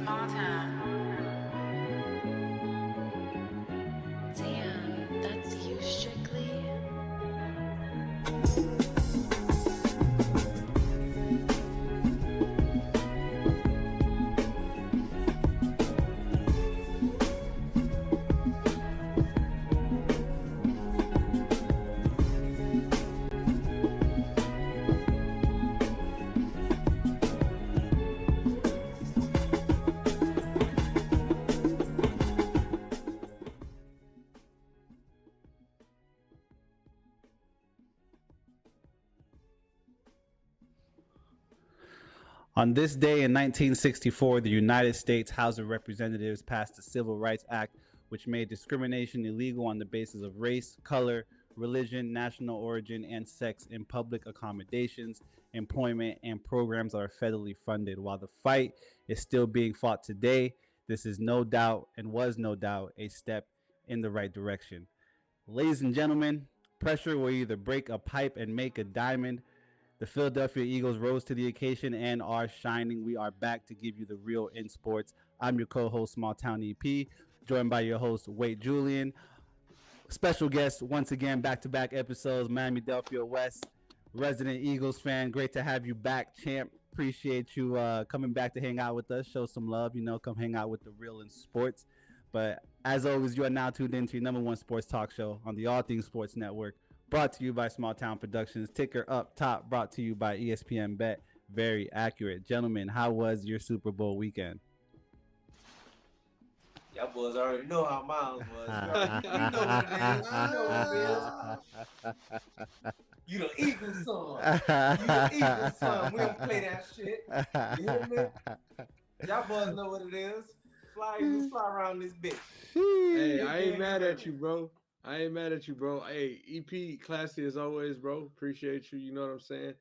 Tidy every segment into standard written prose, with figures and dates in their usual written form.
Small town. Damn, that's you strictly. On this day in 1964, the United States House of Representatives passed the Civil Rights Act, which made discrimination illegal on the basis of race, color, religion, national origin, and sex in public accommodations, employment, and programs that are federally funded. While the fight is still being fought today, this is no doubt and was no doubt a step in the right direction. Ladies and gentlemen, pressure will either break a pipe and make a diamond. The Philadelphia Eagles rose to the occasion and are shining. We are back to give you the real in sports. I'm your co-host, Small Town EP, joined by your host, Wade Julian. Special guest, once again, back-to-back episodes, Miami Delphia West, resident Eagles fan. Great to have you back, champ. Appreciate you coming back to hang out with us. Show some love, come hang out with the real in sports. But as always, you are now tuned into your number one sports talk show on the All Things Sports Network. Brought to you by Small Town Productions. Ticker up top. Brought to you by ESPN Bet. Very accurate. Gentlemen, how was your Super Bowl weekend? Y'all boys already know how mine was. You know what it is. You know what it is. You the Eagles son. You the Eagles son. We don't play that shit. You hear me? Y'all boys know what it is. Fly around this bitch. Hey, I ain't mad at you, bro. Hey, EP, classy as always, bro. Appreciate you. You know what I'm saying?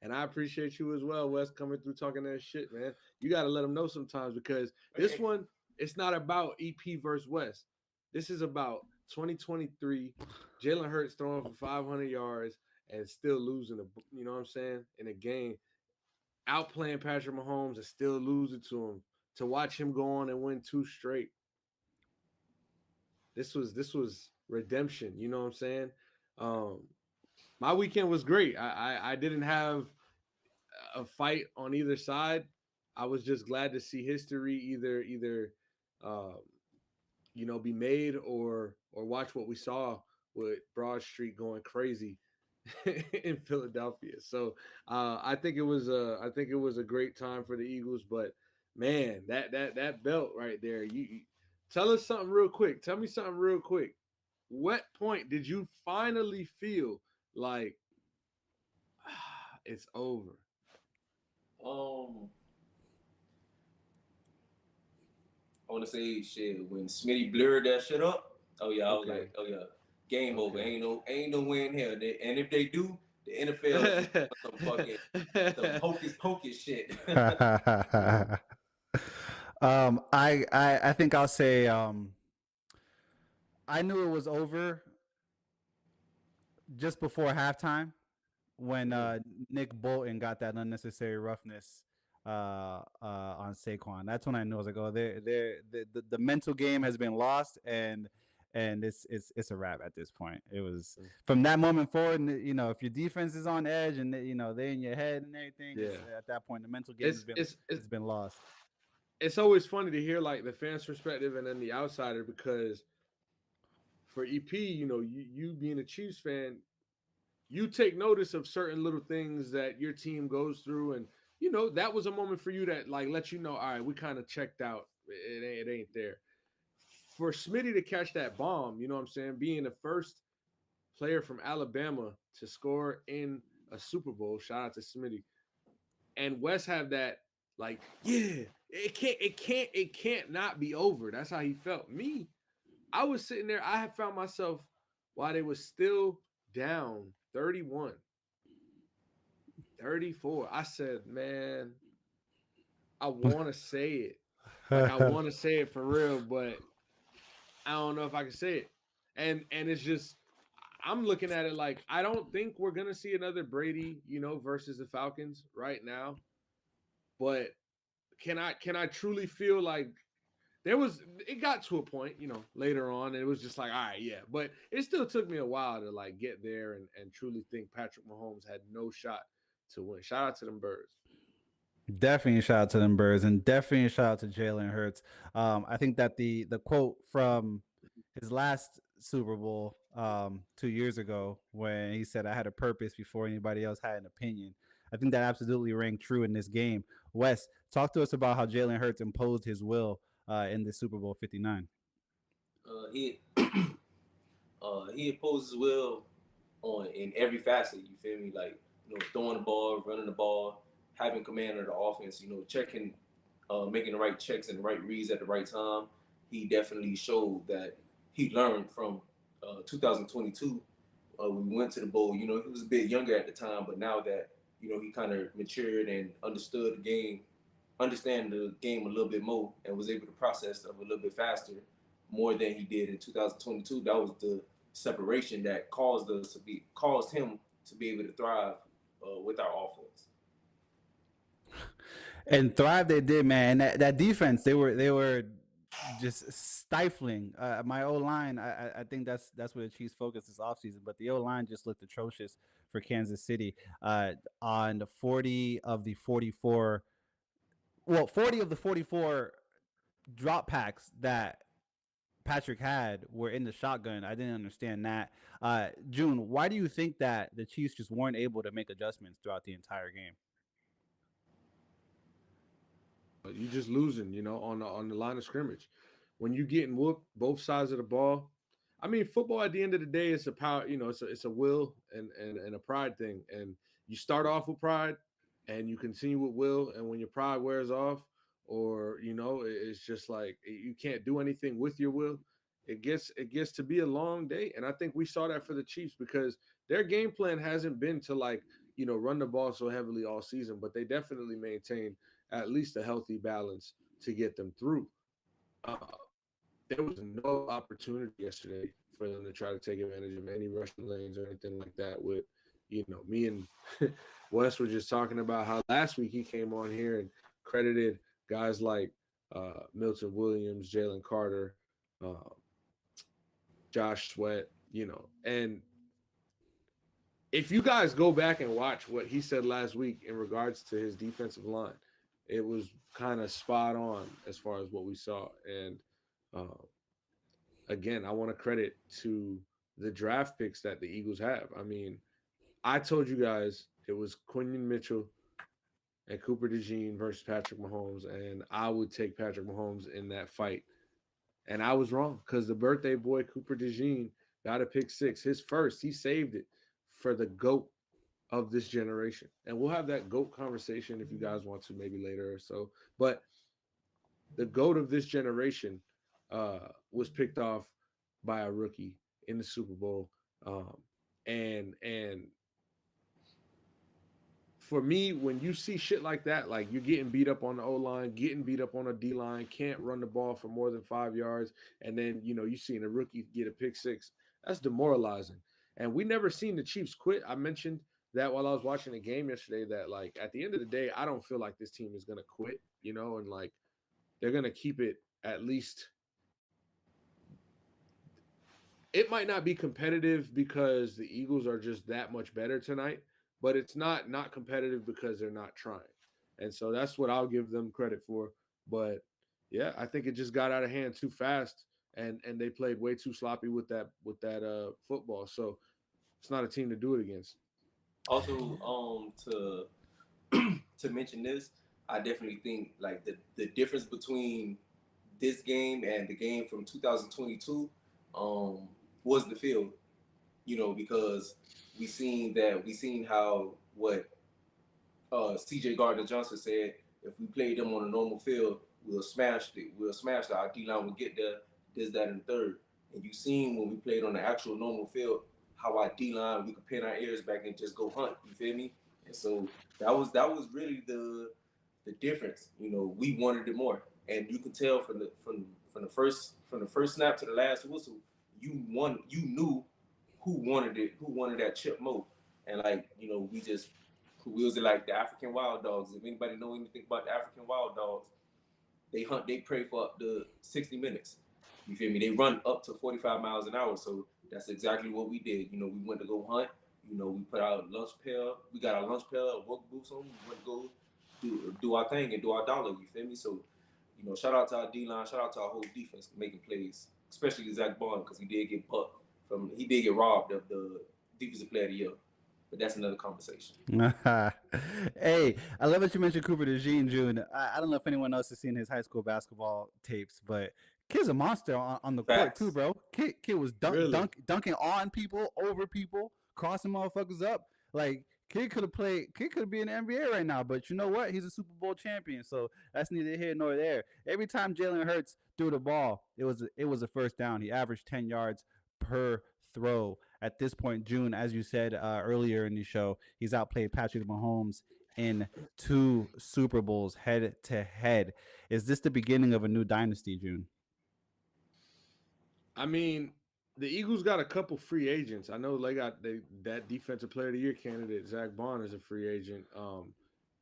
And I appreciate you as well, Wes, coming through talking that shit, man. You got to let them know sometimes because this one, it's not about EP versus Wes. This is about 2023. Jalen Hurts throwing for 500 yards and still losing, you know what I'm saying, in a game. Outplaying Patrick Mahomes and still losing to him. To watch him go on and win 2 straight. This was redemption, you know what I'm saying? My weekend was great. I didn't have a fight on either side. I was just glad to see history either be made or watch what we saw with Broad Street going crazy in Philadelphia. So I think it was a great time for the Eagles, but man, that belt right there, you tell us something real quick. Tell me something real quick. What point did you finally feel like it's over? I want to say shit when Smitty blurred that shit up. Oh yeah, I was like, oh yeah, game over. Ain't no win here. And if they do, the NFL is some hocus pocus shit. I think I'll say I knew it was over just before halftime when Nick Bolton got that unnecessary roughness on Saquon. That's when I knew. I was like, oh, the mental game has been lost, and it's a wrap at this point. It was from that moment forward. If your defense is on edge and they're in your head and everything, at that point the mental game has been lost. It's always funny to hear like the fans' perspective and then the outsider, because for EP, you being a Chiefs fan, you take notice of certain little things that your team goes through, and that was a moment for you that like let you know, all right, we kind of checked out. It ain't there. For Smitty to catch that bomb, you know what I'm saying, being the first player from Alabama to score in a Super Bowl, shout out to Smitty, and Wes have that like, yeah, it can't not be over. That's how he felt. Me, I was sitting there. I had found myself while they was still down 31, 34. I said, man, I want to say it. Like, I want to say it for real, but I don't know if I can say it. And it's just, I'm looking at it like, I don't think we're going to see another Brady, versus the Falcons right now. But can I truly feel like it got to a point, later on, and it was just like, all right, yeah. But it still took me a while to like get there and truly think Patrick Mahomes had no shot to win. Shout out to them birds. Definitely a shout out to them birds, and definitely a shout out to Jalen Hurts. I think that the quote from his last Super Bowl 2 years ago, when he said, "I had a purpose before anybody else had an opinion." I think that absolutely rang true in this game. Wes, talk to us about how Jalen Hurts imposed his will in the Super Bowl 59. He he opposes Will on in every facet. You feel me? Like throwing the ball, running the ball, having command of the offense. Checking, making the right checks and the right reads at the right time. He definitely showed that he learned from 2022. We went to the bowl. He was a bit younger at the time, but now that he kind of matured and understand the game a little bit more, and was able to process stuff a little bit faster, more than he did in 2022. That was the separation that caused him to be able to thrive with our offense. And thrive they did, man. That defense, they were just stifling. My O line, I think that's where the Chiefs focused this offseason. But the O line just looked atrocious for Kansas City. On the 40 of the 44, well, 40 of the 44 drop packs that Patrick had were in the shotgun. I didn't understand that. June, why do you think that the Chiefs just weren't able to make adjustments throughout the entire game? You just losing, on the line of scrimmage. When you getting whooped both sides of the ball, I mean, football at the end of the day is a power, it's a will and a pride thing. And you start off with pride and you continue with will. And when your pride wears off, or it's just like you can't do anything with your will, it gets to be a long day. And I think we saw that for the Chiefs, because their game plan hasn't been to like run the ball so heavily all season, but they definitely maintain at least a healthy balance to get them through. Uh, there was no opportunity yesterday for them to try to take advantage of any rushing lanes or anything like that. With me and Wes were just talking about how last week he came on here and credited guys like Milton Williams, Jalen Carter, uh, Josh Sweat, and if you guys go back and watch what he said last week in regards to his defensive line, it was kind of spot on as far as what we saw. And again, I want to credit to the draft picks that the Eagles have. I mean, I told you guys it was Quinion Mitchell and Cooper DeJean versus Patrick Mahomes, and I would take Patrick Mahomes in that fight. And I was wrong, because the birthday boy, Cooper DeJean, got a pick six. His first, he saved it for the GOAT of this generation. And we'll have that GOAT conversation if you guys want to, maybe later or so. But the GOAT of this generation was picked off by a rookie in the Super Bowl. And for me, when you see shit like that, like you're getting beat up on the O-line, getting beat up on a D-line, can't run the ball for more than 5 yards, and then, you seen a rookie get a pick six, that's demoralizing. And we never seen the Chiefs quit. I mentioned that while I was watching the game yesterday, that, like, at the end of the day, I don't feel like this team is going to quit, and, like, they're going to keep it at least. It might not be competitive because the Eagles are just that much better tonight, but it's not competitive because they're not trying. And so that's what I'll give them credit for. But yeah, I think it just got out of hand too fast, and they played way too sloppy with that football. So it's not a team to do it against. Also, to mention this, I definitely think like the difference between this game and the game from 2022 was the field. Because we seen how what CJ Gardner Johnson said, if we played them on a normal field, we'll smash it. Our D line will get there, this, that, and third. And you seen when we played on the actual normal field, how our D line, we could pin our ears back and just go hunt. You feel me? And so that was really the difference. We wanted it more, and you could tell from the first snap to the last whistle, you knew who wanted it, who wanted that chip more. And like, we just We was like the African wild dogs. If anybody know anything about the African wild dogs, they hunt, they prey for up to 60 minutes. You feel me? They run up to 45 miles an hour. So that's exactly what we did. You know, we went to go hunt. You know, we put our lunch pail. We got our lunch pail, our work boots on. We went to go do our thing and do our dollar. You feel me? So, you know, shout out to our D line. Shout out to our whole defense for making plays, especially Zach Bond because he did get bucked he did get robbed of the defensive player of the year. But that's another conversation. Hey, I love that you mentioned Cooper DeJean, June. I don't know if anyone else has seen his high school basketball tapes, but kid's a monster on the court too, bro. Kid was dunking on people, over people, crossing motherfuckers up. Like kid could have played. Kid could be in the NBA right now. But you know what? He's a Super Bowl champion, so that's neither here nor there. Every time Jalen Hurts threw the ball, it was a first down. He averaged 10 yards per throw. At this point, June, as you said earlier in the show, he's outplayed Patrick Mahomes in 2 Super Bowls head to head. Is this the beginning of a new dynasty, June? I mean, the Eagles got a couple free agents. I know that defensive player of the year candidate, Zach Bond, is a free agent.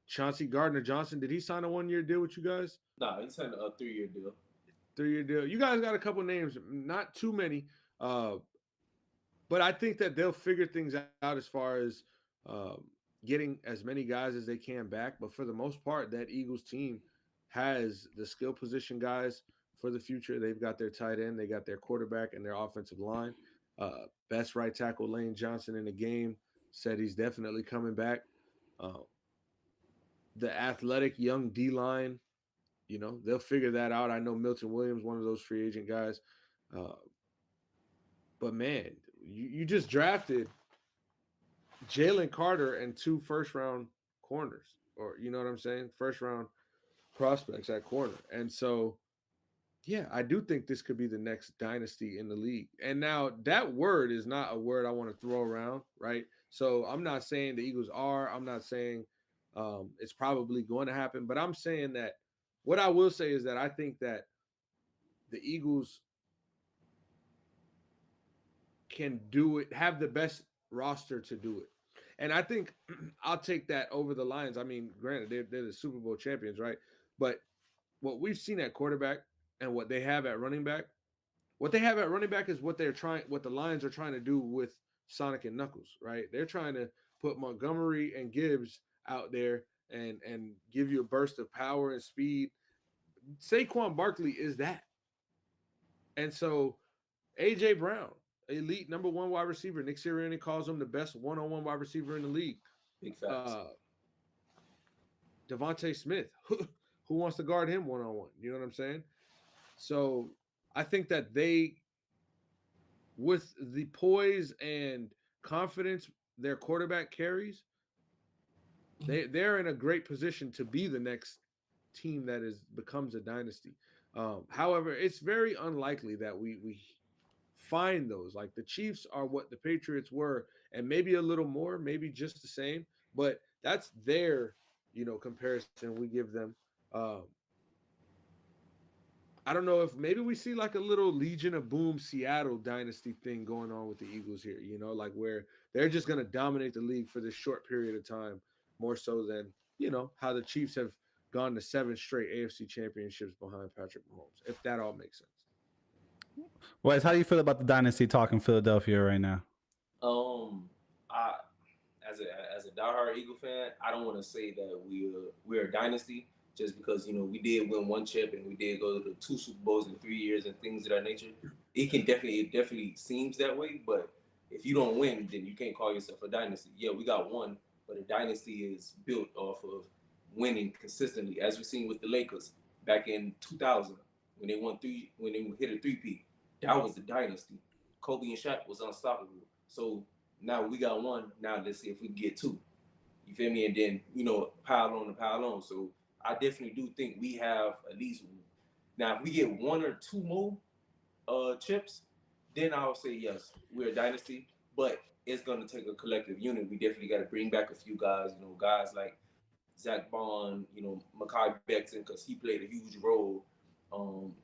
Chauncey Gardner-Johnson, did he sign a 1-year deal with you guys? Nah, he signed a 3-year deal. 3-year deal. You guys got a couple names, not too many. But I think that they'll figure things out as far as getting as many guys as they can back. But for the most part, that Eagles team has the skill position guys for the future. They've got their tight end, they got their quarterback, and their offensive line. Best right tackle Lane Johnson in the game said he's definitely coming back. The athletic young D-line, you know, they'll figure that out. I know Milton Williams, one of those free agent guys. But, man, you just drafted Jalen Carter and 2 first-round corners, or you know what I'm saying? First-round prospects at corner. And so, yeah, I do think this could be the next dynasty in the league. And now that word is not a word I want to throw around, right? So I'm not saying the Eagles are. I'm not saying it's probably going to happen. But I'm saying that what I will say is that I think that the Eagles can do it, have the best roster to do it. And I think I'll take that over the Lions. I mean, granted, they're the Super Bowl champions, right? But what we've seen at quarterback and what they have at running back, what they have at running back is what the Lions are trying to do with Sonic and Knuckles, right? They're trying to put Montgomery and Gibbs out there and give you a burst of power and speed. Saquon Barkley is that. And so A.J. Brown, elite number 1 wide receiver. Nick Sirianni calls him the best one-on-one wide receiver in the league. Big facts. Devontae Smith, who wants to guard him one-on-one? You know what I'm saying? So I think that they, with the poise and confidence their quarterback carries, they're in a great position to be the next team that becomes a dynasty. However, it's very unlikely that we find those. Like the Chiefs are what the Patriots were, and maybe a little more, maybe just the same. But that's their, comparison we give them. I don't know if maybe we see like a little Legion of Boom Seattle dynasty thing going on with the Eagles here, like where they're just going to dominate the league for this short period of time, more so than, how the Chiefs have gone to 7 straight AFC championships behind Patrick Mahomes, if that all makes sense. Wes, how do you feel about the dynasty talk in Philadelphia right now? I, as a diehard Eagle fan, I don't want to say that we're a dynasty just because we did win 1 chip and we did go to 2 Super Bowls in 3 years and things of that nature. It definitely seems that way, but if you don't win, then you can't call yourself a dynasty. Yeah, we got 1, but a dynasty is built off of winning consistently, as we've seen with the Lakers back in 2000 when they hit a 3-peat. That was the dynasty. Kobe and Shaq was unstoppable. So now we got 1. Now let's see if we can get 2. You feel me? And then pile on. So I definitely do think we have at least. Now if we get 1 or 2 more chips, then I would say yes, we're a dynasty. But it's gonna take a collective unit. We definitely got to bring back a few guys. Guys like Zach Bond, Mekhi Becton, because he played a huge role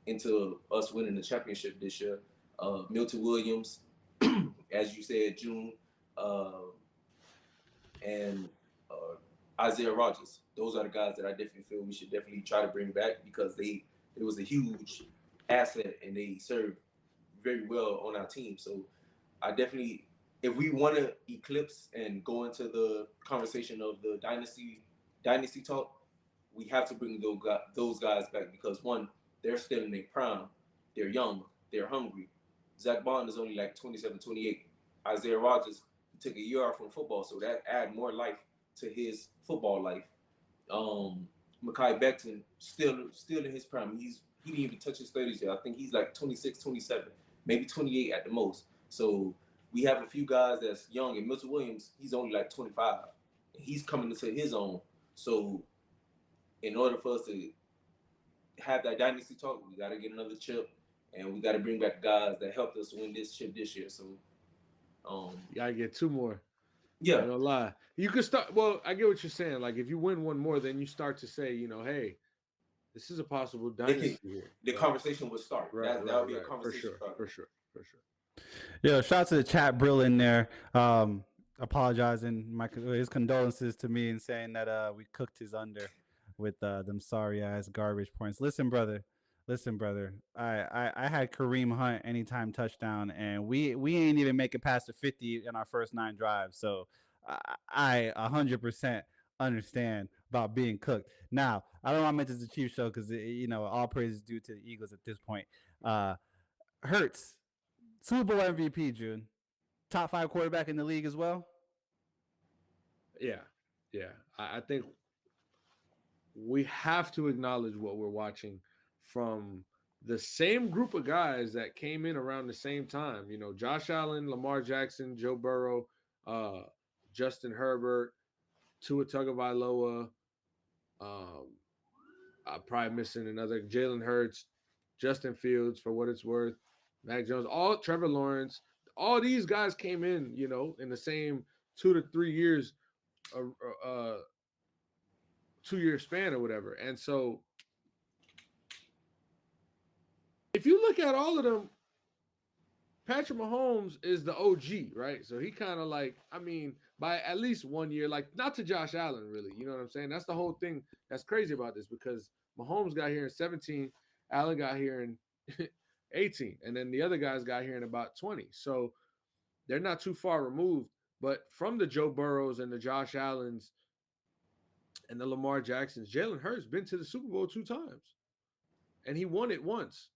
into us winning the championship this year. Milton Williams, as you said, June, and Isaiah Rogers. Those are the guys that I definitely feel we should definitely try to bring back because it was a huge asset and they served very well on our team. So I definitely, if we want to eclipse and go into the conversation of the dynasty talk, we have to bring those guys back because one, they're still in their prime, they're young, they're hungry. Zach Bond is only like 27, 28. Isaiah Rogers took a year off from football, so that add more life to his football life. Mekhi Becton still in his prime. He didn't even touch his 30s yet. I think he's like 26, 27, maybe 28 at the most. So we have a few guys that's young, and Milton Williams, he's only like 25. He's coming into his own. So in order for us to have that dynasty talk, we got to get another chip, and we got to bring back the guys that helped us win this chip this year. So, you gotta get two more. yeah, I don't lie. You could start. Well, I get what you're saying. Like if you win one more, then you start to say, hey, this is a possible dynasty here. The conversation would start. That would be a conversation for sure. Yo, shout out to the chat Brill in there. Apologizing his condolences to me and saying that we cooked his under with them sorry ass garbage points. Listen, brother. I had Kareem Hunt anytime touchdown, and we ain't even make it past the 50 in our first 9 drives. So I 100% understand about being cooked. Now I don't want to mention the Chiefs show because all praise is due to the Eagles at this point. Hurts, Super Bowl MVP, June, top 5 quarterback in the league as well. Yeah. I think we have to acknowledge what we're watching from the same group of guys that came in around the same time. Josh Allen, Lamar Jackson, Joe Burrow, Justin Herbert, Tua Tagovailoa. I'm probably missing another. Jalen Hurts, Justin Fields, for what it's worth, Mac Jones, Trevor Lawrence. All these guys came in, in the same 2 to 3 years, 2-year span or whatever. And so if you look at all of them, Patrick Mahomes is the OG, right? So he kind of by at least 1 year, not to Josh Allen, really. You know what I'm saying? That's the whole thing that's crazy about this because Mahomes got here in 17, Allen got here in 18, and then the other guys got here in about 20. So they're not too far removed. But from the Joe Burrows and the Josh Allens and the Lamar Jacksons, Jalen Hurts been to the Super Bowl 2 times, and he won it once.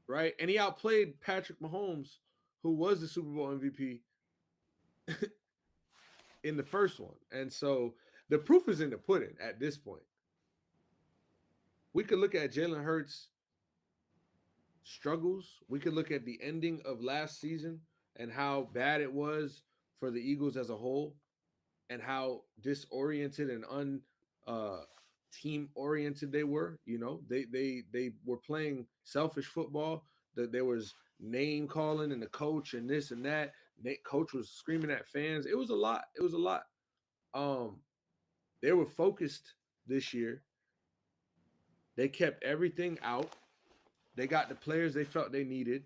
Right, and he outplayed Patrick Mahomes, who was the Super Bowl MVP in the first one. And so the proof is in the pudding at this point. We could look at Jalen Hurts' struggles. We could look at the ending of last season and how bad it was for the Eagles as a whole and how disoriented and team-oriented they were. They were playing selfish football. There was name calling and the coach and this and that. Coach was screaming at fans. It was a lot. They were focused this year. They kept everything out. They got the players they felt they needed.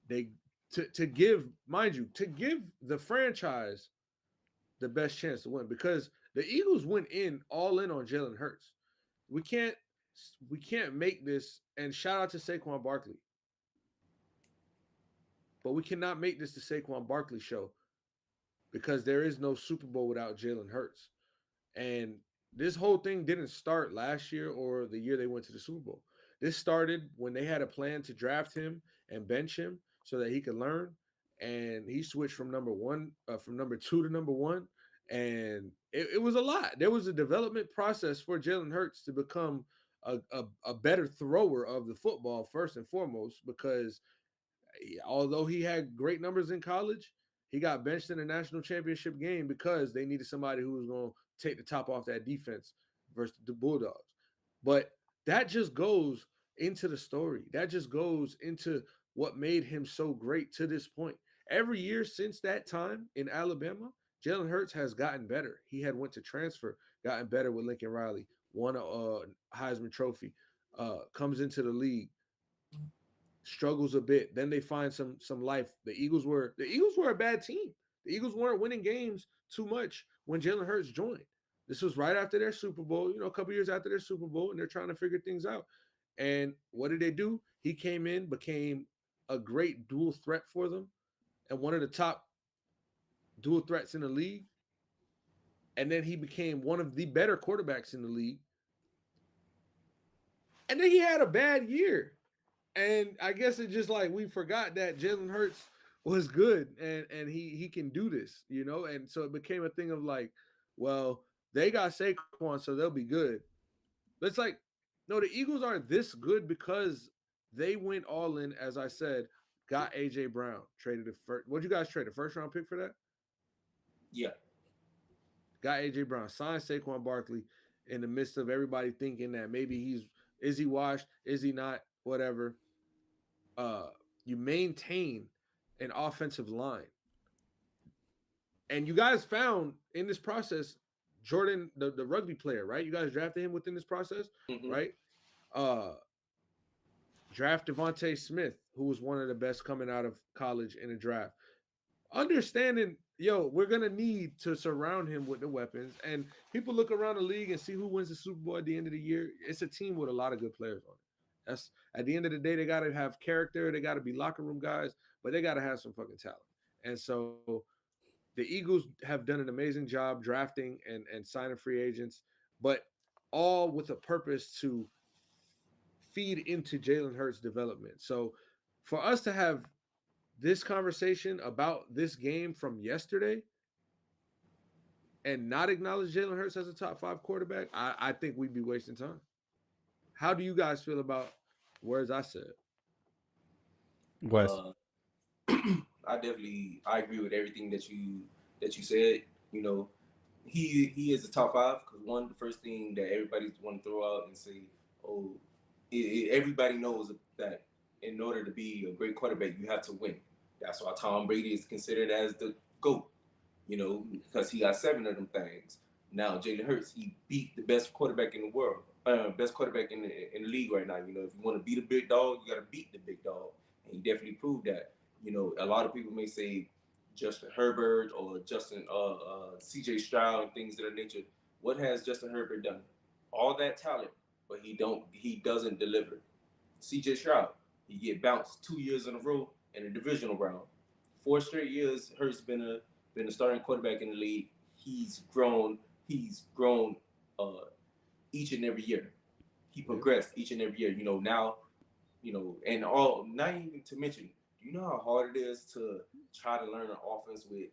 To give the franchise the best chance to win because the Eagles went all in on Jalen Hurts. We can't make this, and shout out to Saquon Barkley. But we cannot make this the Saquon Barkley show because there is no Super Bowl without Jalen Hurts. And this whole thing didn't start last year or the year they went to the Super Bowl. This started when they had a plan to draft him and bench him so that he could learn. And he switched from number 2 to number 1. And it was a lot. There was a development process for Jalen Hurts to become a better thrower of the football first and foremost, because although he had great numbers in college, he got benched in the national championship game because they needed somebody who was going to take the top off that defense versus the Bulldogs. But that just goes into the story. That just goes into what made him so great to this point. Every year since that time in Alabama, Jalen Hurts has gotten better. He had went to transfer, gotten better with Lincoln Riley, won a Heisman Trophy, comes into the league, struggles a bit. Then they find some life. The Eagles were a bad team. The Eagles weren't winning games too much when Jalen Hurts joined. This was right after their Super Bowl, a couple years after their Super Bowl, and they're trying to figure things out. And what did they do? He came in, became a great dual threat for them, and one of the top dual threats in the league. And then he became one of the better quarterbacks in the league. And then he had a bad year. And I guess it's just like we forgot that Jalen Hurts was good and he can do this, And so it became a thing of like, well, they got Saquon, so they'll be good. But it's like, no, the Eagles are this good because they went all in, as I said, got AJ Brown, traded the first. What'd you guys trade? A first round pick for that? Yeah. Got AJ Brown, signed Saquon Barkley in the midst of everybody thinking that maybe is he washed, is he not, whatever. You maintain an offensive line. And you guys found in this process Jordan, the rugby player, right? You guys drafted him within this process, right? Draft Devontae Smith, who was one of the best coming out of college in a draft. Understanding, we're going to need to surround him with the weapons. And people look around the league and see who wins the Super Bowl at the end of the year. It's a team with a lot of good players on it. That's at the end of the day, they got to have character. They got to be locker room guys, but they got to have some fucking talent. And so the Eagles have done an amazing job drafting and signing free agents, but all with a purpose to feed into Jalen Hurts' development. So for us to have this conversation about this game from yesterday and not acknowledge Jalen Hurts as a top 5 quarterback, I think we'd be wasting time. How do you guys feel about words I said? Wes. I agree with everything that you said. He is a top 5 because one, the first thing that everybody want to throw out and say, oh, everybody knows that in order to be a great quarterback, you have to win. That's why Tom Brady is considered as the GOAT, because he got 7 of them things. Now Jalen Hurts, he beat the best quarterback in the world, best quarterback in the league right now. If you want to beat a big dog, you got to beat the big dog, and he definitely proved that. A lot of people may say Justin Herbert or C.J. Stroud and things of that nature. What has Justin Herbert done? All that talent, but he doesn't deliver. C.J. Stroud, he get bounced 2 years in a row in a divisional round. 4 straight years, Hurts been a starting quarterback in the league. He's grown each and every year. He progressed each and every year. Now, and all, not even to mention, do you know how hard it is to try to learn an offense with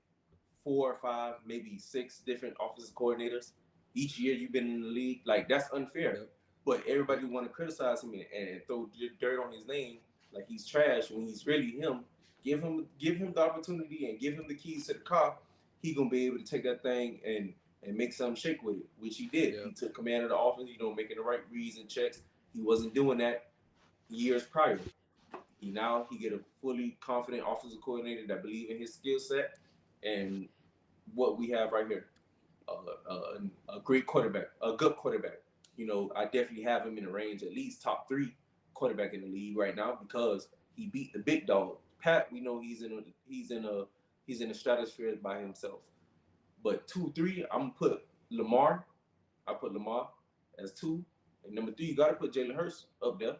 4 or 5, maybe 6 different offensive coordinators each year you've been in the league? Like, that's unfair. Yep. But everybody want to criticize him and throw dirt on his name like he's trash when he's really him. Give him the opportunity and give him the keys to the car. He gonna be able to take that thing and make something shake with it, which he did. Yep. He took command of the offense, making the right reads and checks. He wasn't doing that years prior. He get a fully confident offensive coordinator that believe in his skill set, and what we have right here, a great quarterback, a good quarterback. I definitely have him in the range at least top 3 quarterback in the league right now because he beat the big dog. Pat, we know he's in a stratosphere by himself. But 2, 3, I'm gonna put Lamar. I put Lamar as 2, and number 3, you gotta put Jalen Hurts up there,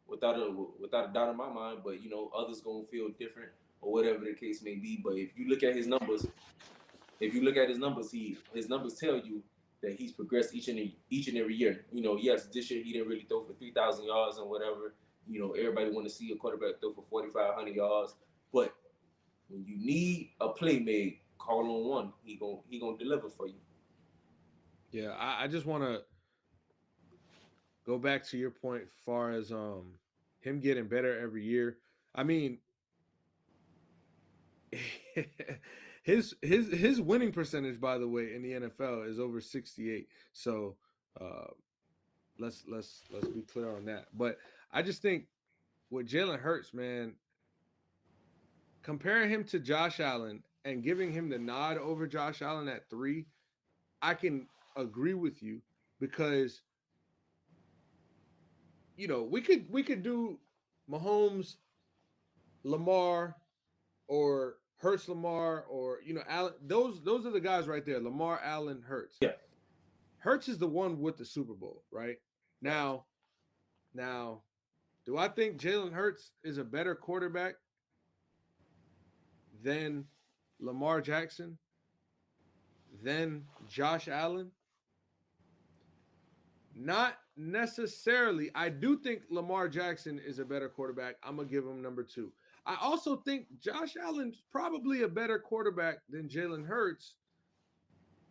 without a doubt in my mind. But others gonna feel different or whatever the case may be. But if you look at his numbers, his numbers tell you that he's progressed each and every year. Yes, this year he didn't really throw for 3,000 yards and whatever. Everybody want to see a quarterback throw for 4,500 yards, but when you need a play made, call on one. He gonna deliver for you. Yeah, I just want to go back to your point as far as him getting better every year. I mean, his winning percentage, by the way, in the NFL is over 68. So let's be clear on that. But I just think with Jalen Hurts, man, comparing him to Josh Allen and giving him the nod over Josh Allen at 3, I can agree with you because we could do Mahomes, Lamar, or Hurts Lamar, or Allen. Those are the guys right there. Lamar, Allen, Hurts. Yeah. Hurts is the one with the Super Bowl, right? Now, do I think Jalen Hurts is a better quarterback than Lamar Jackson, than Josh Allen? Not necessarily. I do think Lamar Jackson is a better quarterback. I'm going to give him number 2. I also think Josh Allen's probably a better quarterback than Jalen Hurts,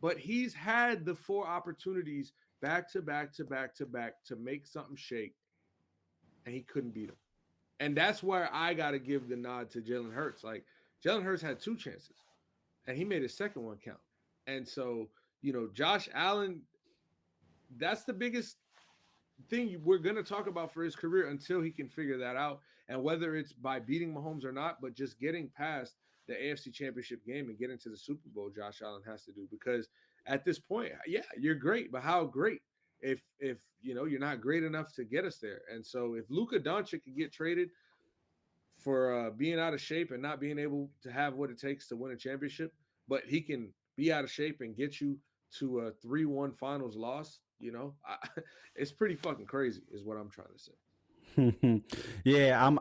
but he's had the 4 opportunities back to back to back to back to make something shake, and he couldn't beat him. And that's where I got to give the nod to Jalen Hurts. Like, Jalen Hurts had 2 chances, and he made his second one count. And so, Josh Allen, that's the biggest thing we're going to talk about for his career until he can figure that out. And whether it's by beating Mahomes or not, but just getting past the AFC Championship game and getting to the Super Bowl, Josh Allen has to do. Because at this point, yeah, you're great, but how great if you're not great enough to get us there? And so if Luka Doncic could get traded for being out of shape and not being able to have what it takes to win a championship, but he can be out of shape and get you to a 3-1 finals loss, it's pretty fucking crazy is what I'm trying to say. Yeah,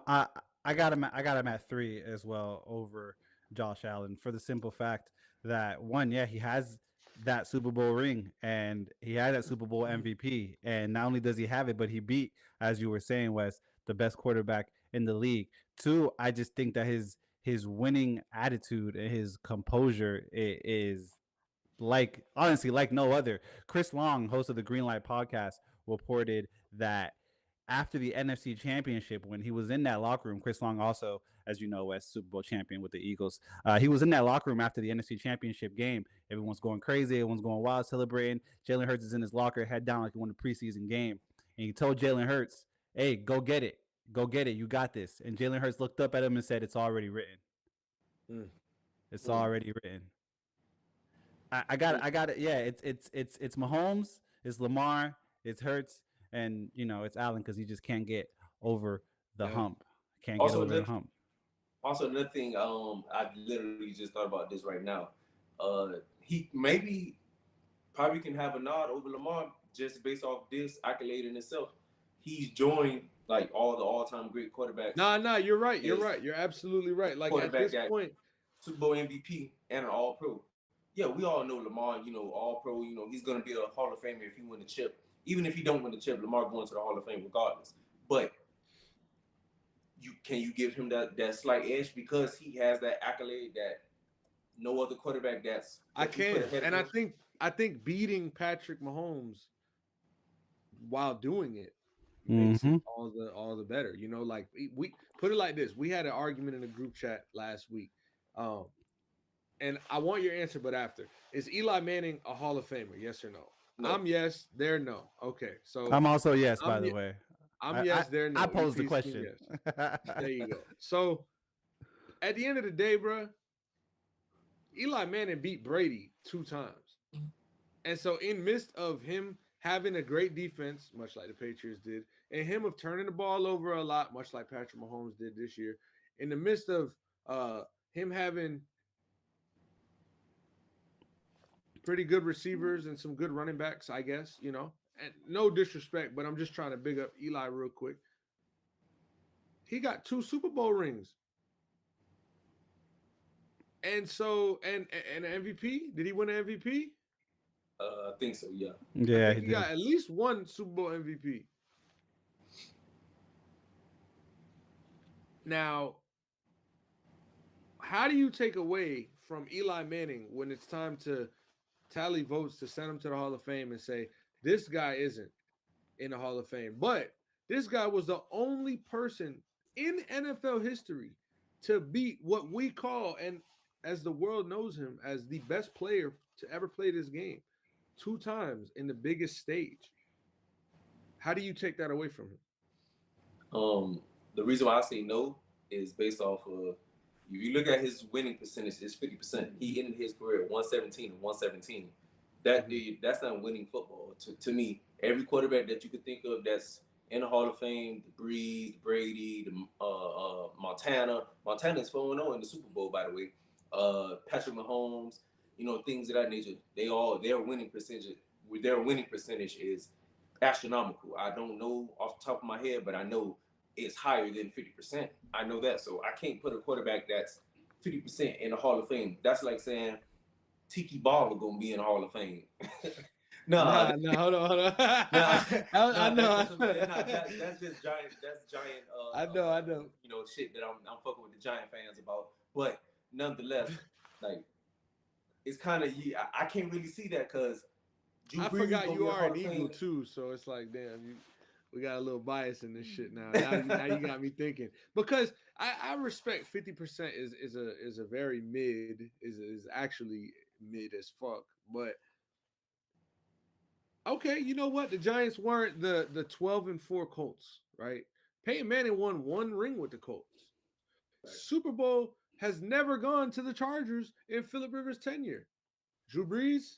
I got him at 3 as well over Josh Allen, for the simple fact that, one, yeah, he has that Super Bowl ring and he had that Super Bowl MVP, and not only does he have it, but he beat, as you were saying, Wes, the best quarterback in the league. 2, I just think that his winning attitude and his composure is honestly like no other. Chris Long, host of the Greenlight podcast, reported that after the NFC Championship, when he was in that locker room, Chris Long also, as you know, as Super Bowl champion with the Eagles, he was in that locker room after the NFC Championship game. Everyone's going crazy, everyone's going wild, celebrating. Jalen Hurts is in his locker, head down like he won a preseason game, and he told Jalen Hurts, "Hey, go get it, you got this." And Jalen Hurts looked up at him and said, "It's already written. It's already written." I got it. Yeah, it's Mahomes, it's Lamar, it's Hurts, and it's Allen, because he just can't get over the hump. Can't get over the hump. Also, another thing, I literally just thought about this right now. He probably can have a nod over Lamar just based off this accolade in itself. He's joined like all the all-time great quarterbacks. Nah, you're right. You're absolutely right. Like, at this point, Super Bowl MVP and an All-Pro. Yeah, we all know Lamar, All-Pro, he's going to be a Hall of Famer if he win the chip. Even if he don't win the chip, Lamar going to the Hall of Fame regardless. But can you give him that slight edge because he has that accolade that no other quarterback I can. And I think beating Patrick Mahomes while doing it makes it all the better. Like, we put it like this. We had an argument in a group chat last week. And I want your answer, but after. Is Eli Manning a Hall of Famer? Yes or no? No. I'm yes. They're no. Okay. So I'm also yes, by the way. I'm yes. They're no. I posed the question. Yes. There you go. So at the end of the day, bro, Eli Manning beat Brady 2 times. And so in midst of him having a great defense, much like the Patriots did, and him of turning the ball over a lot, much like Patrick Mahomes did this year, in the midst of him having pretty good receivers and some good running backs, I guess, and no disrespect, but I'm just trying to big up Eli real quick. He got 2 Super Bowl rings. And so, and an MVP, did he win an MVP? I think so, yeah. Yeah, he got at least 1 Super Bowl MVP. Now, how do you take away from Eli Manning when it's time to tally votes to send him to the Hall of Fame and say, this guy isn't in the Hall of Fame, but this guy was the only person in NFL history to beat what we call, and as the world knows him, as the best player to ever play this game 2 times in the biggest stage? How do you take that away from him? The reason why I say no is based off of, if you look at his winning percentage, it's 50%. He ended his career at 117 and 117. That's not winning football. To me, every quarterback that you could think of that's in the Hall of Fame, the Breeze, Brady, the Montana. Montana's 4-0 in the Super Bowl, by the way. Patrick Mahomes, things of that nature. Their winning their winning percentage is astronomical. I don't know off the top of my head, but I know it's higher than 50%. I know that, so I can't put a quarterback that's 50% in the Hall of Fame. That's like saying Tiki Ball gonna be in the Hall of Fame. No, Nah, hold on. no, I no, know. that's just giant. That's giant. I know. You know, shit that I'm fucking with the Giant fans about. But nonetheless, like it's kind of I can't really see that because Drew I Brees forgot gonna you be a are Hall an of Eagle Fame. too, so it's like, damn, we got a little bias in this shit now. Now you got me thinking because I respect 50% is a very mid is actually mid as fuck, but okay, you know what? The Giants weren't the 12-4 Colts, right? Peyton Manning won one ring with the Colts. Super Bowl has never gone to the Chargers in Phillip Rivers' tenure. Drew Brees.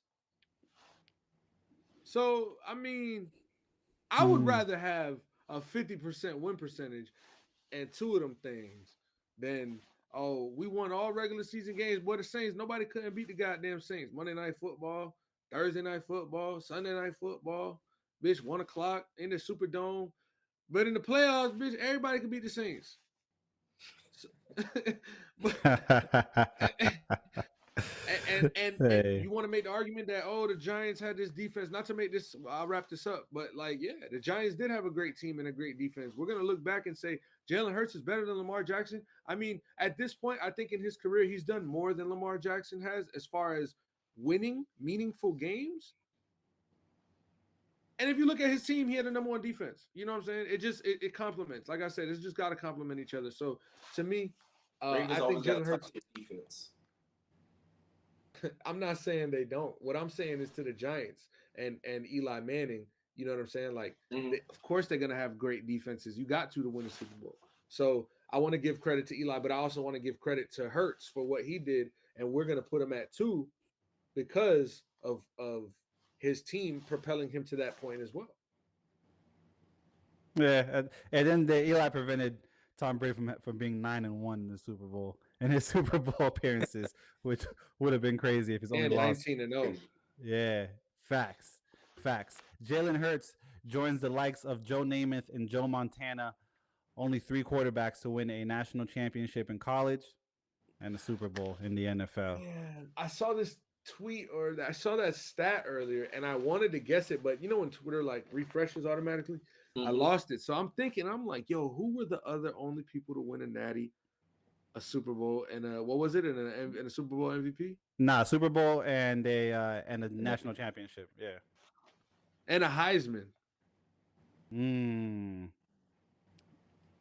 So I mean, I would rather have a 50% win percentage and two of them things than we won all regular season games. Boy, the Saints, nobody couldn't beat the goddamn Saints. Monday Night Football, Thursday Night Football, Sunday Night Football, bitch, 1 o'clock in the Superdome. But in the playoffs, bitch, everybody can beat the Saints. So, and Hey. you want to make the argument that the Giants had this defense. Not to make this, I'll wrap this up, but like, yeah, the Giants did have a great team and a great defense. We're gonna look back and say Jalen Hurts is better than Lamar Jackson. I mean, at this point, I think in his career he's done more than Lamar Jackson has as far as winning meaningful games. And if you look at his team, he had a number one defense. You know what I'm saying? It complements. Like I said, it's just got to complement each other. So to me, I think Jalen Hurts defense. I'm not saying they don't. What I'm saying is to the Giants and Eli Manning, you know what I'm saying? Like, of course they're gonna have great defenses. You got to win the Super Bowl. So I want to give credit to Eli, but I also want to give credit to Hurts for what he did, and we're gonna put him at 2 because of his team propelling him to that point as well. Yeah, and then Eli prevented Tom Brady from being 9-1 in the Super Bowl and his Super Bowl appearances, which would have been crazy if he's only lost 19-0. Yeah, facts. Jalen Hurts joins the likes of Joe Namath and Joe Montana, only 3 quarterbacks to win a national championship in college and a Super Bowl in the NFL. Yeah, I saw this tweet or I saw that stat earlier and I wanted to guess it, but you know when Twitter like refreshes automatically, I lost it. So I'm like, yo, who were the other only people to win a natty, a Super Bowl, and what was it, and a Super Bowl MVP? Nah, Super Bowl and a national championship. Yeah, and a Heisman.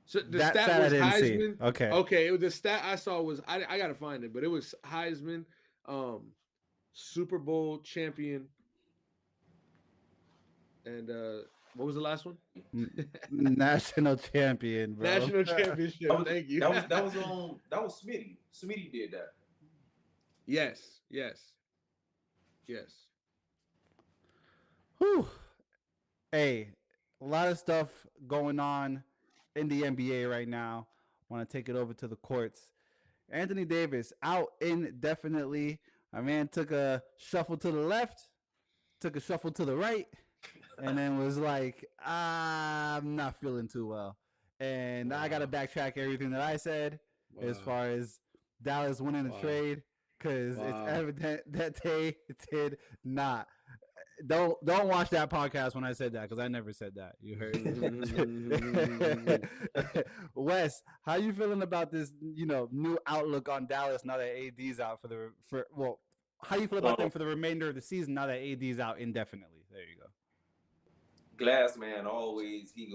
So the stat was Heisman. Okay. It was the stat I saw was I gotta find it, but it was Heisman, Super Bowl champion, and what was the last one? National champion, bro. National championship. Thank you. That was Smitty. Smitty did that. Yes. Whew. Hey, a lot of stuff going on in the NBA right now. Want to take it over to the courts. Anthony Davis out indefinitely. My man took a shuffle to the left, took a shuffle to the right, and then was like, I'm not feeling too well. And I got to backtrack everything that I said as far as Dallas winning the trade because it's evident that they did not. Don't watch that podcast when I said that because I never said that. You heard. Wes, how you feeling about this? New outlook on Dallas now that AD's out how you feel about them for the remainder of the season now that AD's out indefinitely? There you go. Glass man, always he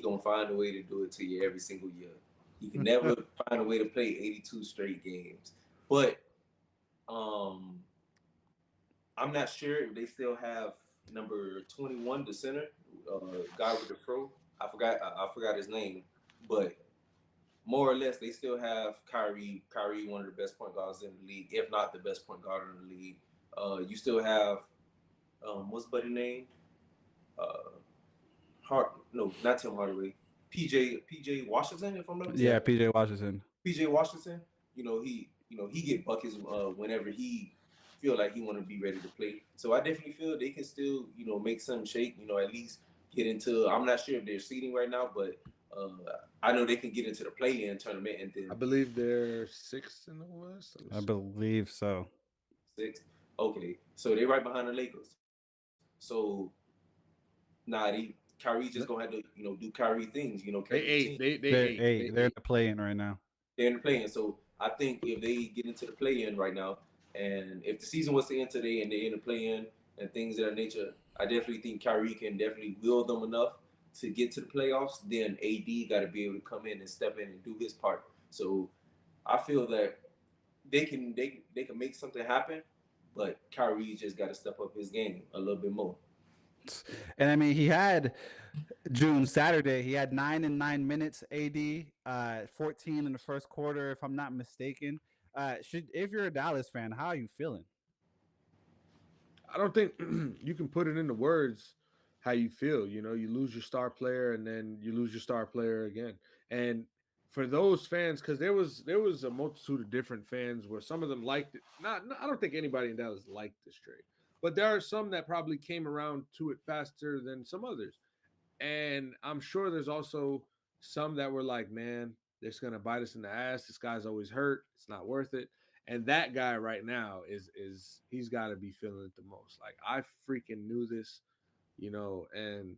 gonna find a way to do it to you every single year. He can never find a way to play 82 straight games, but I'm not sure if they still have number 21, the center, guy with the pro. I forgot his name, but more or less they still have Kyrie. Kyrie, one of the best point guards in the league, if not the best point guard in the league. You still have what's buddy name? Not Tim Hardaway. PJ Washington, if I'm not mistaken. Yeah, PJ Washington. PJ Washington. He get buckets whenever he feel like he want to be ready to play. So I definitely feel they can still, make some shake. At least get into. I'm not sure if they're seeding right now, but uh, I know they can get into the play-in tournament and I then believe they're sixth in the West. Let me I see. believe so. six. Okay, so they're right behind the Lakers. So Kyrie just gonna have to, do Kyrie things. They Carry the team. eight. They They're eight. They eight. They're in eight. the play-in right now. They're in the play-in. So I think if they get into the play-in right now, and if the season was to end today and they're in the play-in and things of that nature, I definitely think Kyrie can definitely will them enough to get to the playoffs. Then AD got to be able to come in and step in and do his part. So I feel that they can make something happen, but Kyrie just got to step up his game a little bit more. And I mean, he had June Saturday. He had 9 and 9 minutes. AD, 14 in the first quarter, if I'm not mistaken. If you're a Dallas fan, how are you feeling? I don't think you can put it into words how you feel. You lose your star player and then you lose your star player again. And for those fans, because there was a multitude of different fans where some of them liked it. I don't think anybody in Dallas liked this trade, but there are some that probably came around to it faster than some others. And I'm sure there's also some that were like, man, this gonna bite us in the ass. This guy's always hurt. It's not worth it. And that guy right now is he's got to be feeling it the most. Like I freaking knew this, and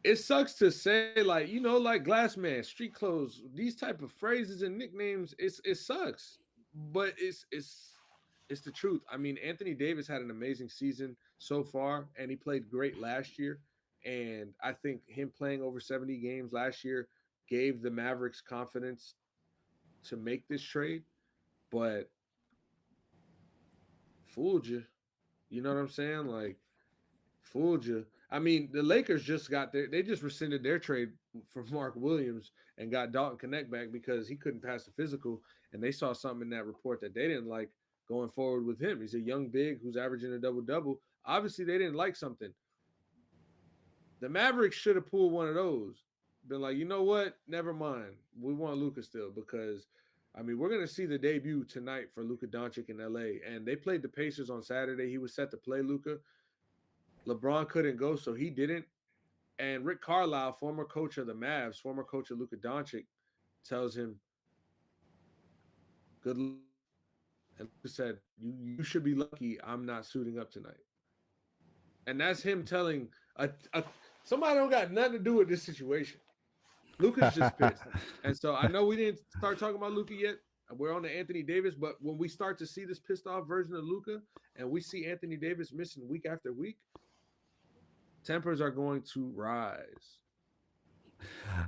it sucks to say, like, like glass man, street clothes, these type of phrases and nicknames. It sucks, but it's the truth. I mean, Anthony Davis had an amazing season so far, and he played great last year. And I think him playing over 70 games last year gave the Mavericks confidence to make this trade, but fooled you. You know what I'm saying? Like, fooled you. I mean, the Lakers just they just rescinded their trade for Mark Williams and got Dalton Connect back because he couldn't pass the physical, and they saw something in that report that they didn't like going forward with him. He's a young big who's averaging a double double. Obviously, they didn't like something. The Mavericks should have pulled one of those. Been like, you know what? Never mind. We want Luka still because, I mean, we're gonna see the debut tonight for Luka Doncic in LA, and they played the Pacers on Saturday. He was set to play Luka. LeBron couldn't go, so he didn't. And Rick Carlisle, former coach of the Mavs, former coach of Luka Doncic, tells him, "Good luck." And Luka said, "You should be lucky I'm not suiting up tonight." And that's him telling somebody don't got nothing to do with this situation. Luka's just pissed. And so I know we didn't start talking about Luka yet. We're on to Anthony Davis, but when we start to see this pissed off version of Luka and we see Anthony Davis missing week after week, tempers are going to rise.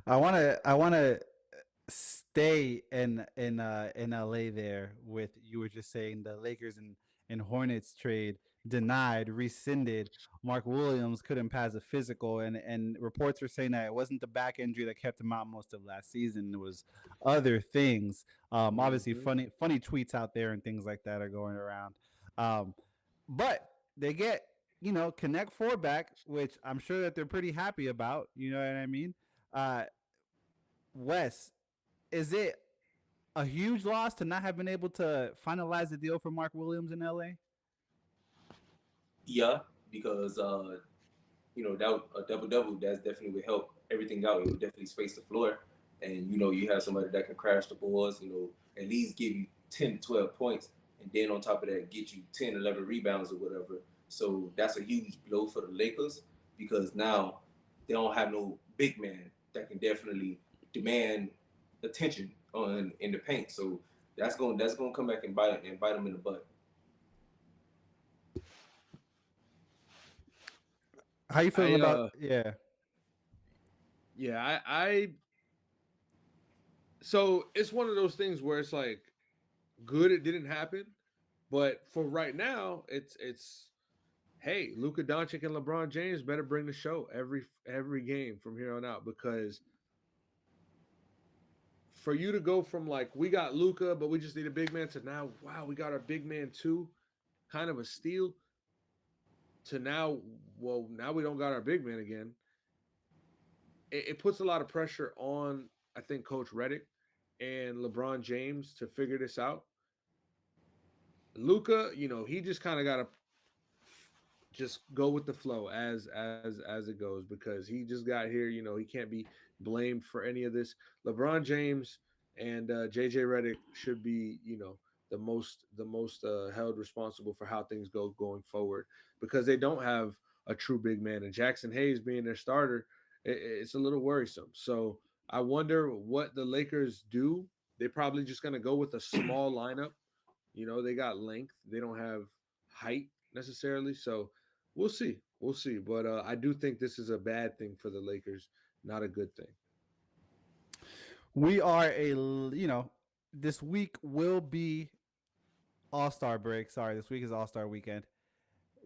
I wanna stay in LA there with you were just saying the Lakers and Hornets trade denied, rescinded. Mark Williams couldn't pass a physical, and reports were saying that it wasn't the back injury that kept him out most of last season. It was other things. Obviously, Mhm. funny tweets out there and things like that are going around. Um, but they get Connect Four back, which I'm sure that they're pretty happy about. You know what I mean? Uh, Wes, is it a huge loss to not have been able to finalize the deal for Mark Williams in LA? Yeah, because that a double double that's definitely would help everything out. It would definitely space the floor, and you have somebody that can crash the boards. At least give you 10 to 12 points, and then on top of that, get you 10, 11 rebounds or whatever. So that's a huge blow for the Lakers because now they don't have no big man that can definitely demand attention on in the paint. So that's gonna come back and bite them in the butt. How you feeling I about yeah? yeah, I so it's one of those things where it's like good it didn't happen, but for right now, it's hey, Luka Doncic and LeBron James better bring the show every game from here on out because for you to go from like we got Luka, but we just need a big man to now, wow, we got our big man too, kind of a steal to now, well, now we don't got our big man again. It puts a lot of pressure on, I think, Coach Reddick and LeBron James to figure this out. Luca, he just kind of got to just go with the flow as it goes because he just got here. He can't be blamed for any of this. LeBron James and JJ Redick should be the most held responsible for how things go going forward because they don't have a true big man, and Jackson Hayes being their starter, it's a little worrisome. So I wonder what the Lakers do. They're probably just going to go with a small lineup. They got length. They don't have height necessarily. So we'll see. We'll see. But I do think this is a bad thing for the Lakers, not a good thing. We are this week will be All-Star break. Sorry, this week is All-Star weekend.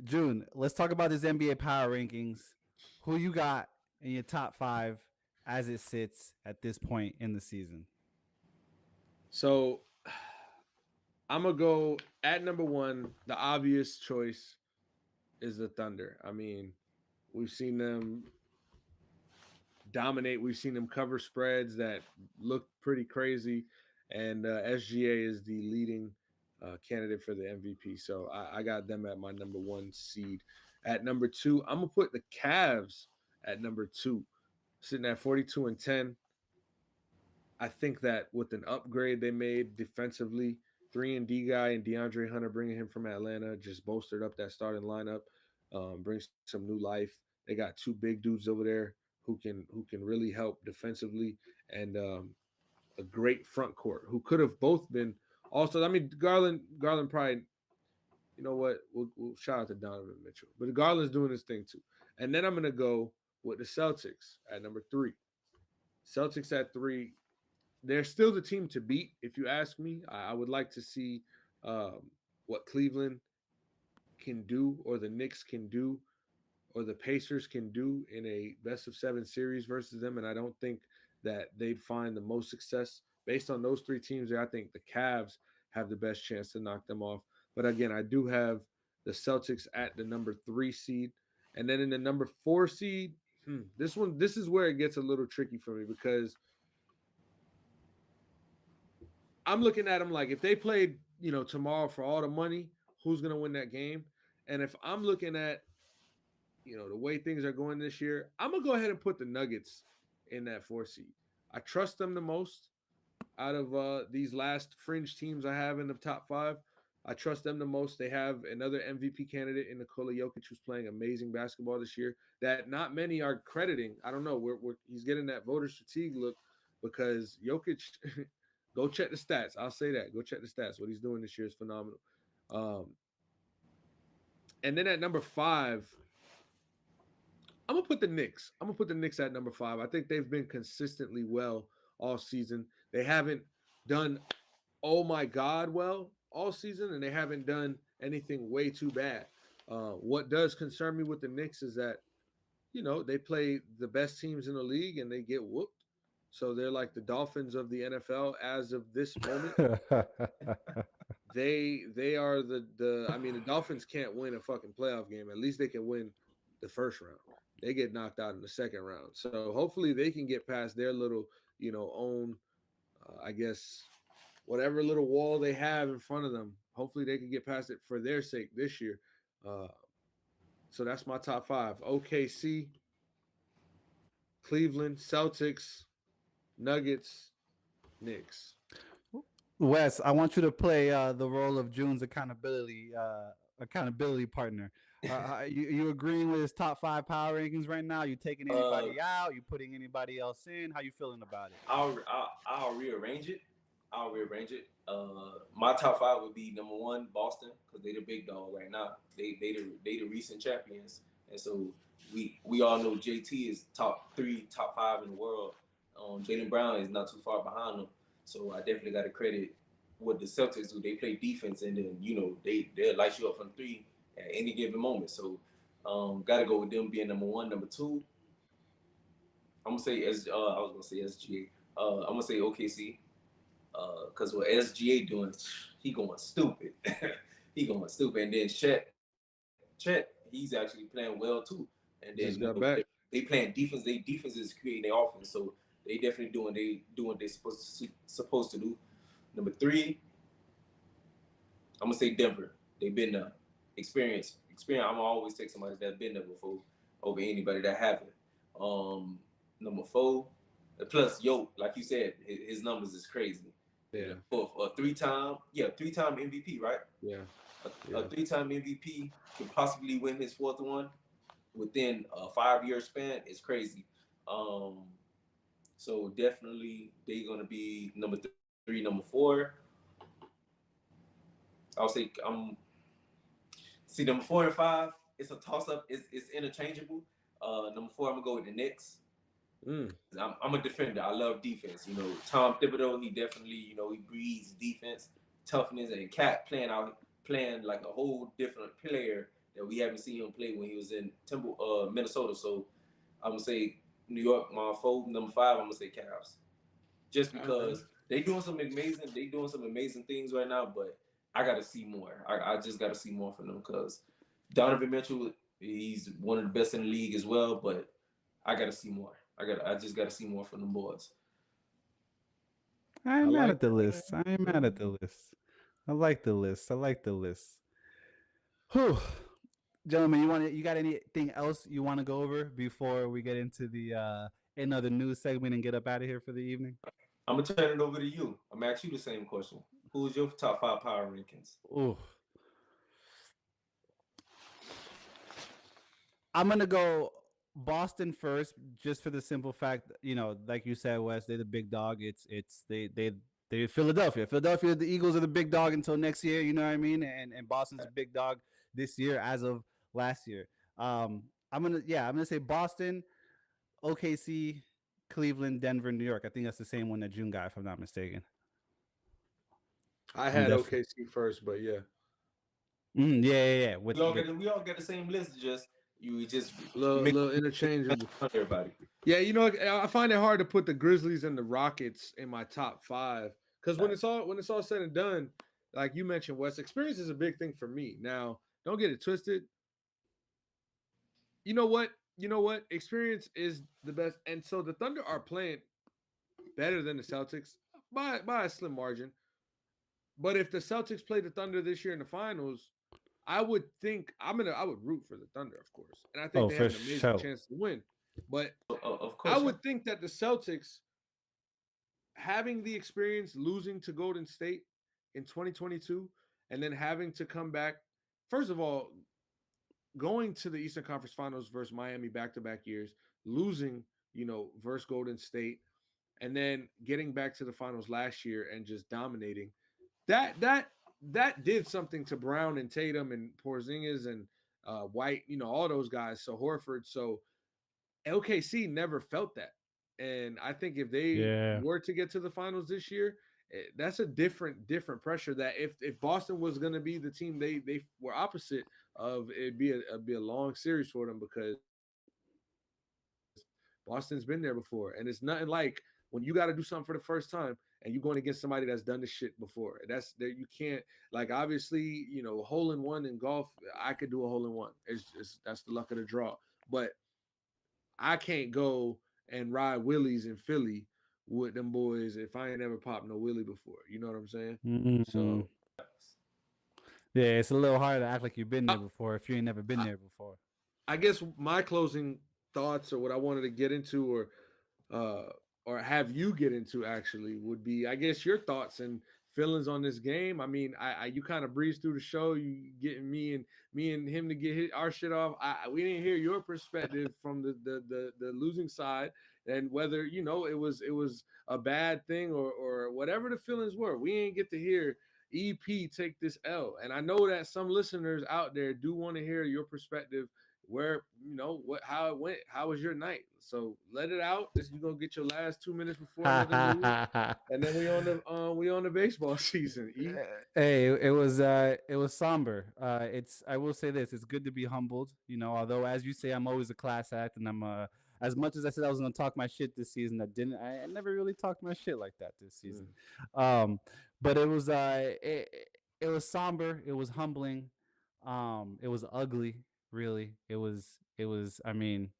June, let's talk about this NBA power rankings. Who you got in your top 5 as it sits at this point in the season? So I'm going to go at number 1. The obvious choice is the Thunder. I mean, we've seen them dominate. We've seen them cover spreads that look pretty crazy. And SGA is the leading candidate for the MVP. So I got them at my number 1 seed. At number 2, I'm going to put the Cavs at number 2, sitting at 42-10. I think that with an upgrade they made defensively, 3-and-D guy and DeAndre Hunter bringing him from Atlanta just bolstered up that starting lineup, brings some new life. They got 2 big dudes over there who can really help defensively, and a great front court who could have both been also. I mean, Garland probably. You know what? We'll shout out to Donovan Mitchell, but Garland's doing his thing too. And then I'm gonna go with the Celtics at number 3. Celtics at 3. They're still the team to beat, if you ask me. I would like to see what Cleveland can do, or the Knicks can do, or the Pacers can do in a best of 7 series versus them. And I don't think that they'd find the most success based on those 3 teams there. I think the Cavs have the best chance to knock them off. But again, I do have the Celtics at the number 3 seed. And then in the number 4 seed, this is where it gets a little tricky for me because I'm looking at them like if they played, tomorrow for all the money, who's going to win that game? And if I'm looking at, the way things are going this year, I'm going to go ahead and put the Nuggets in that 4 seed. I trust them the most out of these last fringe teams I have in the top 5. I trust them the most. They have another MVP candidate in Nikola Jokic who's playing amazing basketball this year that not many are crediting. I don't know. He's getting that voters fatigue look because Jokic, go check the stats. I'll say that. Go check the stats. What he's doing this year is phenomenal. And then at number 5, I'm going to put the Knicks. I'm going to put the Knicks at number 5. I think they've been consistently well all season. They haven't done, oh my God, well all season, and they haven't done anything way too bad. What does concern me with the Knicks is that, they play the best teams in the league and they get whooped. So they're like the Dolphins of the NFL as of this moment. They are the Dolphins can't win a fucking playoff game. At least they can win the first round. They get knocked out in the second round. So hopefully they can get past their little, own, I guess, whatever little wall they have in front of them. Hopefully they can get past it for their sake this year. So that's my top 5. OKC, Cleveland, Celtics, Nuggets, Knicks. Wes, I want you to play the role of June's accountability partner. You agreeing with his top 5 power rankings right now? You taking anybody out? You putting anybody else in? How you feeling about it? I'll rearrange it. My top 5 would be number 1, Boston, because they the big dog right now. They the recent champions, and so we all know JT is top 3, top 5 in the world. Jaylen Brown is not too far behind them, so I definitely got to credit what the Celtics do. They play defense, and then they'll light you up from 3 at any given moment. So got to go with them being number 1. Number 2, I'm gonna say I was gonna say SGA. I'm gonna say OKC. Because what SGA doing, he going stupid. And then Chet, he's actually playing well too. And then they playing defense. Their defense is creating their offense, so they definitely doing what they supposed to do. Number 3, I'm gonna say Denver. They've been there. Experience. I'm gonna always take somebody that's been there before over anybody that haven't. Number 4. Plus, like you said, his numbers is crazy. Yeah. For a three-time MVP, right? Yeah. A three-time MVP can possibly win his 4th one within a 5-year span. It's crazy. So definitely they're gonna be number 3, number 4. I'll say see number 4 and 5. It's a toss up. It's interchangeable. Number 4, I'm gonna go with the Knicks. I'm a defender. I love defense. Tom Thibodeau. He definitely he breeds defense, toughness, and Cat playing like a whole different player that we haven't seen him play when he was in Minnesota. So I'm gonna say New York, my 4. Number 5, I'm gonna say Cavs. Just because they doing some amazing things right now, but I gotta see more. I just gotta see more from them because Donovan Mitchell, he's one of the best in the league as well, but I gotta see more. I just gotta see more from the boys. I ain't mad at the list. I ain't mad at the list. I like the list. Whew. Gentlemen, you got anything else you want to go over before we get into the another news segment and get up out of here for the evening? I'm gonna turn it over to you. I'm gonna ask you the same question. Who's your top 5 power rankings? Ooh. I'm gonna go Boston first, just for the simple fact, like you said, Wes, they're the big dog. They're Philadelphia. Philadelphia, the Eagles are the big dog until next year. You know what I mean? And Boston's a big dog this year as of last year. I'm gonna say Boston, OKC, Cleveland, Denver, New York. I think that's the same one that June got, if I'm not mistaken. I had OKC first, but yeah. Yeah. We all get the same list. You just little interchangeable. Everybody. Yeah, I find it hard to put the Grizzlies and the Rockets in my top 5 because when it's all said and done, like you mentioned, Wes, experience is a big thing for me. Now, don't get it twisted. You know what? Experience is the best, and so the Thunder are playing better than the Celtics by a slim margin. But if the Celtics play the Thunder this year in the finals, I would think I would root for the Thunder, of course, and I think they have an amazing chance to win. But of course, I would think that the Celtics, having the experience losing to Golden State in 2022, and then having to come back, first of all, going to the Eastern Conference Finals versus Miami back-to-back years, losing, versus Golden State, and then getting back to the finals last year and just dominating. That did something to Brown and Tatum and Porzingis and White, all those guys. So Horford. So LKC never felt that. And I think if they were to get to the finals this year, that's a different pressure that if Boston was going to be the team they were opposite of, it'd be a long series for them because Boston's been there before. And it's nothing like when you got to do something for the first time and you're going against somebody that's done this shit before. That's that you can't, like, obviously, hole in one in golf, I could do a hole in one. That's the luck of the draw. But I can't go and ride Willies in Philly with them boys if I ain't ever popped no Willie before. You know what I'm saying? Mm-hmm. So yeah, it's a little hard to act like you've been there before if you ain't never been there before. I guess my closing thoughts, or what I wanted to get into, or have you get into actually, would be, I guess, your thoughts and feelings on this game. I mean, you kind of breezed through the show. You getting me and him to get our shit off. We didn't hear your perspective from the losing side, and whether it was a bad thing or whatever the feelings were. We ain't get to hear EP take this L, and I know that some listeners out there do want to hear your perspective. Where how it went, how was your night? So let it out. You're gonna get your last 2 minutes before another news, and then we on the baseball season. Hey, it was somber. I will say this: it's good to be humbled. Although as you say, I'm always a class act, and I'm as much as I said I was gonna talk my shit this season, I never really talked my shit like that this season. But it was it was somber. It was humbling. It was ugly. Really, it was. I mean,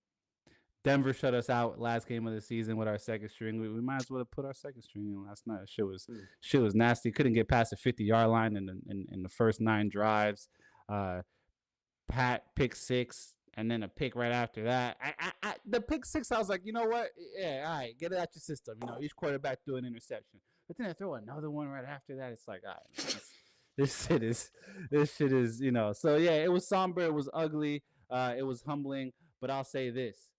Denver shut us out last game of the season with our second string. We might as well have put our second string in last night. Shit was nasty. Couldn't get past the 50-yard line in the first 9 drives. Pat pick 6 and then a pick right after that. The pick 6, I was like, you know what? Yeah, all right, get it out your system. Each quarterback do an interception. But then I throw another one right after that. It's like, all right, man, this shit is, So yeah, it was somber. It was ugly. It was humbling. But I'll say this: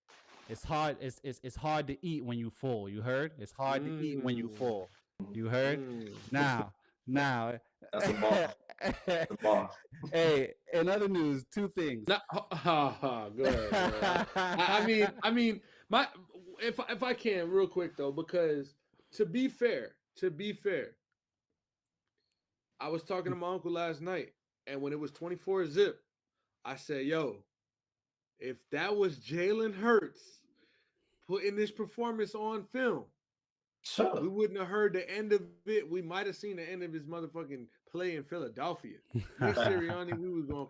it's hard. It's hard to eat when you full. You heard? It's hard to eat when you full. You heard? Now. That's a bar. That's a bar. Hey, in other news, 2 things. Go ahead. I mean, if I can real quick though, because to be fair, I was talking to my uncle last night, and when it was 24-zip, I said, "Yo, if that was Jalen Hurts putting this performance on film, we wouldn't have heard the end of it. We might have seen the end of his motherfucking play in Philadelphia. Nick Sirianni, we was going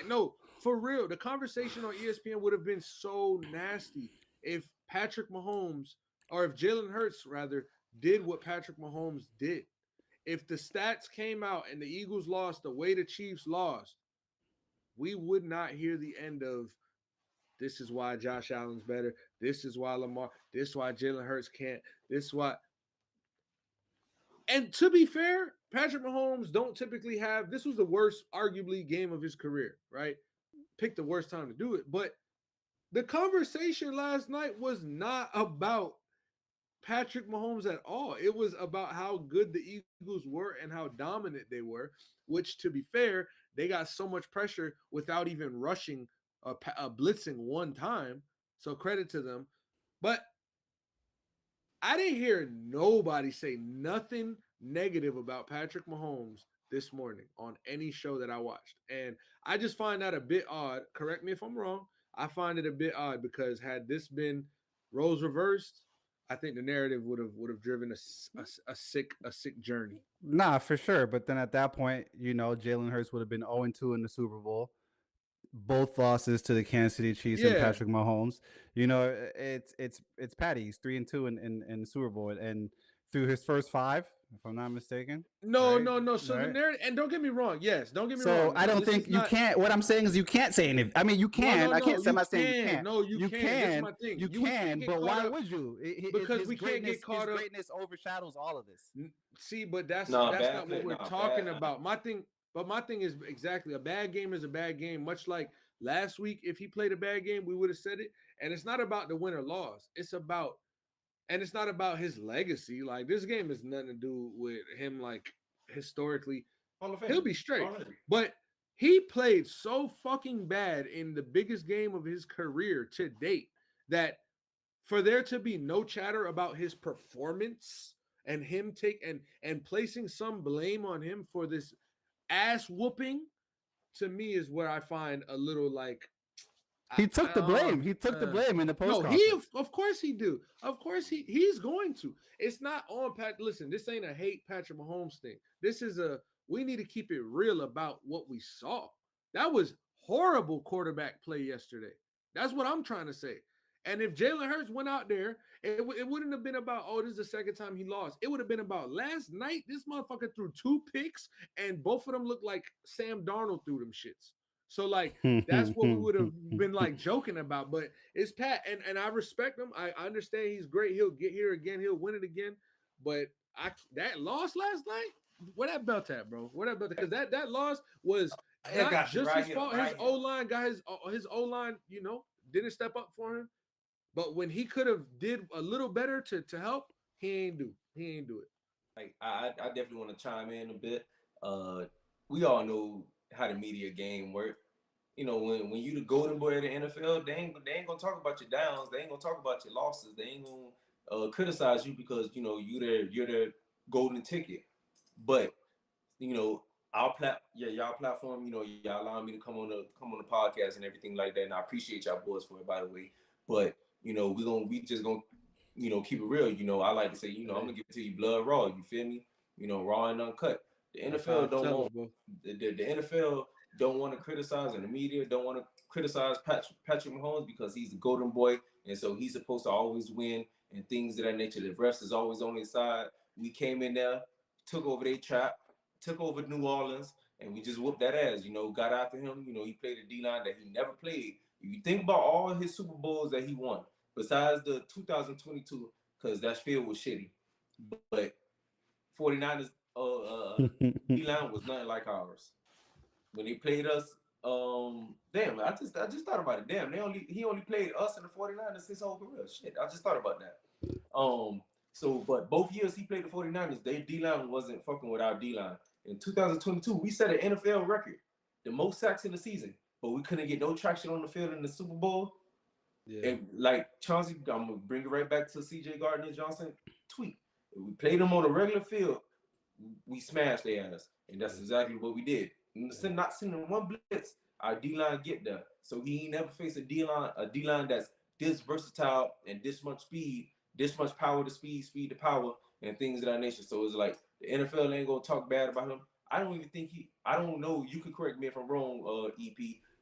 no, for real. The conversation on ESPN would have been so nasty if Patrick Mahomes, or if Jalen Hurts rather, did what Patrick Mahomes did. If the stats came out and the Eagles lost the way the Chiefs lost, we would not hear the end of this is why Josh Allen's better. This is why Lamar. This is why Jalen Hurts can't. This is why. And to be fair, Patrick Mahomes don't typically have. This was the worst, arguably, game of his career, right? Picked the worst time to do it. But the conversation last night was not about Patrick Mahomes at all. It was about how good the Eagles were and how dominant they were, which, to be fair, they got so much pressure without even rushing blitzing one time. So credit to them. But I didn't hear nobody say nothing negative about Patrick Mahomes this morning on any show that I watched. And I just find that a bit odd. Correct me if I'm wrong. I find it a bit odd because had this been roles reversed, I think the narrative would have driven a sick journey. Nah, for sure. But then at that point, Jalen Hurts would have been 0-2 in the Super Bowl. Both losses to the Kansas City Chiefs and Patrick Mahomes. It's Patty. He's 3-2 in the Super Bowl, and through his first 5, if I'm not mistaken. No. So the narrative, and don't get me wrong. Yes, don't get me wrong. So I don't think you can't. What I'm saying is you can't say anything. I mean, you can. I can't say I'm not saying you can't. No, you can. That's my thing. You can, but why would you? Because we can't get caught up. His greatness overshadows all of this. See, but that's not what we're talking about. My thing is exactly a bad game is a bad game. Much like last week, if he played a bad game, we would have said it. And it's not about the win or loss. It's not about his legacy. Like, this game has nothing to do with him, like, historically. He'll be straight. But he played so fucking bad in the biggest game of his career to date that for there to be no chatter about his performance and him and placing some blame on him for this ass whooping, to me, is where I find a little like he took the blame. He took the blame in the post. No, of course he do. Of course he's going to. It's not on Pat. Listen, this ain't a hate Patrick Mahomes thing. This is we need to keep it real about what we saw. That was horrible quarterback play yesterday. That's what I'm trying to say. And if Jalen Hurts went out there, it wouldn't have been about, oh, this is the second time he lost. It would have been about last night, this motherfucker threw 2 picks, and both of them looked like Sam Darnold threw them shits. So, like, that's what we would have been, like, joking about. But it's Pat, and I respect him. I understand he's great. He'll get here again. He'll win it again. But that loss last night, where that belt at, bro? Where that belt at? Because that loss was not just his fault. His O-line got his O-line, didn't step up for him. But when he could have did a little better to help, he ain't do it. Like, I definitely want to chime in a bit. We all know how the media game work. When you the golden boy of the NFL, they ain't gonna talk about your downs. They ain't gonna talk about your losses. They ain't gonna criticize you because you're the golden ticket. But y'all platform, y'all allowing me to come on the podcast and everything like that. And I appreciate y'all boys for it, by the way. But we just gonna keep it real. I like to say, I'm gonna give it to you blood raw. You feel me? Raw and uncut. The NFL don't want the NFL don't want to criticize, and the media don't want to criticize Patrick Mahomes because he's the golden boy, and so he's supposed to always win and things of that nature. The refs is always on his side. We came in there, took over their trap, took over New Orleans, and we just whooped that ass. Got after him. He played a D-line that he never played. If you think about all his Super Bowls that he won, besides the 2022, because that field was shitty, but 49ers D-line was nothing like ours. When they played us, damn, I just thought about it. Damn, he only played us and the 49ers his whole career. Shit, I just thought about that. But both years he played the 49ers, their D-line wasn't fucking with our D-line. In 2022, we set an NFL record, the most sacks in the season, but we couldn't get no traction on the field in the Super Bowl. Yeah. And like Chauncey, I'm gonna bring it right back to CJ Gardner-Johnson tweet. If we played them on a regular field, we smashed their ass, and that's exactly what we did. Not sending one blitz, our D-line get there. So he ain't never faced a D-line that's this versatile and this much speed, this much power to speed to power, and things of that nature. So it's like the NFL ain't gonna talk bad about him. I don't even think I don't know. You could correct me if I'm wrong, EP.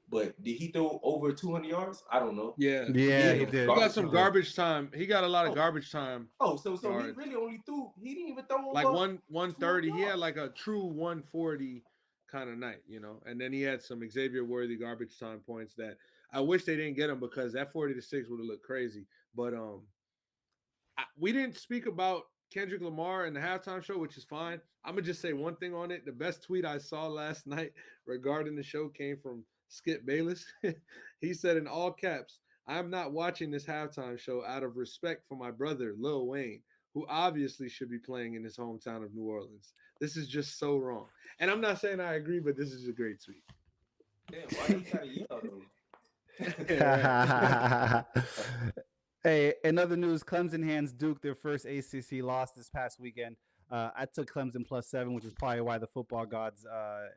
But did he throw over 200 yards? I don't know. Yeah, he did. He got some garbage time. He got a lot of garbage time. So he really only threw. He didn't even throw like 130. He had like a true 140 kind of night, And then he had some Xavier Worthy garbage time points that I wish they didn't get him because that 40-6 would have looked crazy. But we didn't speak about Kendrick Lamar in the halftime show, which is fine. I'm gonna just say one thing on it. The best tweet I saw last night regarding the show came from Skip Bayless. He said in all caps, "I am not watching this halftime show out of respect for my brother, Lil Wayne, who obviously should be playing in his hometown of New Orleans. This is just so wrong." And I'm not saying I agree, but this is a great tweet. Damn, why you gotta yell though? Hey, in other news, Clemson hands Duke their first ACC loss this past weekend. I took Clemson +7, which is probably why the football gods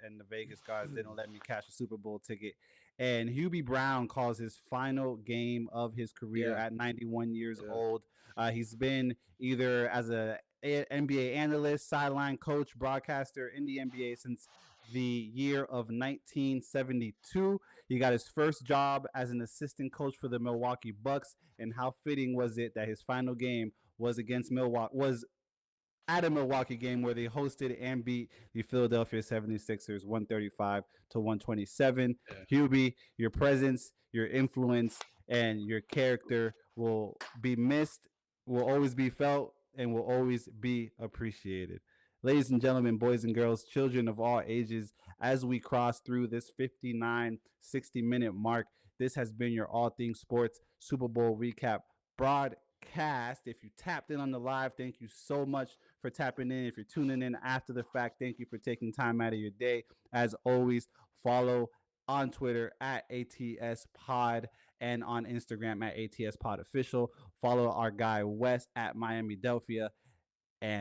and the Vegas gods didn't let me cash a Super Bowl ticket. And Hubie Brown calls his final game of his career at 91 years old. He's been either as a NBA analyst, sideline coach, broadcaster in the NBA since the year of 1972. He got his first job as an assistant coach for the Milwaukee Bucks. And how fitting was it that his final game was against at a Milwaukee game where they hosted and beat the Philadelphia 76ers 135-127. Hubie, your presence, your influence, and your character will be missed, will always be felt, and will always be appreciated. Ladies and gentlemen, boys and girls, children of all ages, as we cross through this 59, 60-minute mark, this has been your All Things Sports Super Bowl recap broadcast. If you tapped in on the live, thank you so much for tapping in. If you're tuning in after the fact, thank you for taking time out of your day. As always, follow on Twitter at ATSPod and on Instagram at ATSPodOfficial. Follow our guy Wes at Miami Delphia. And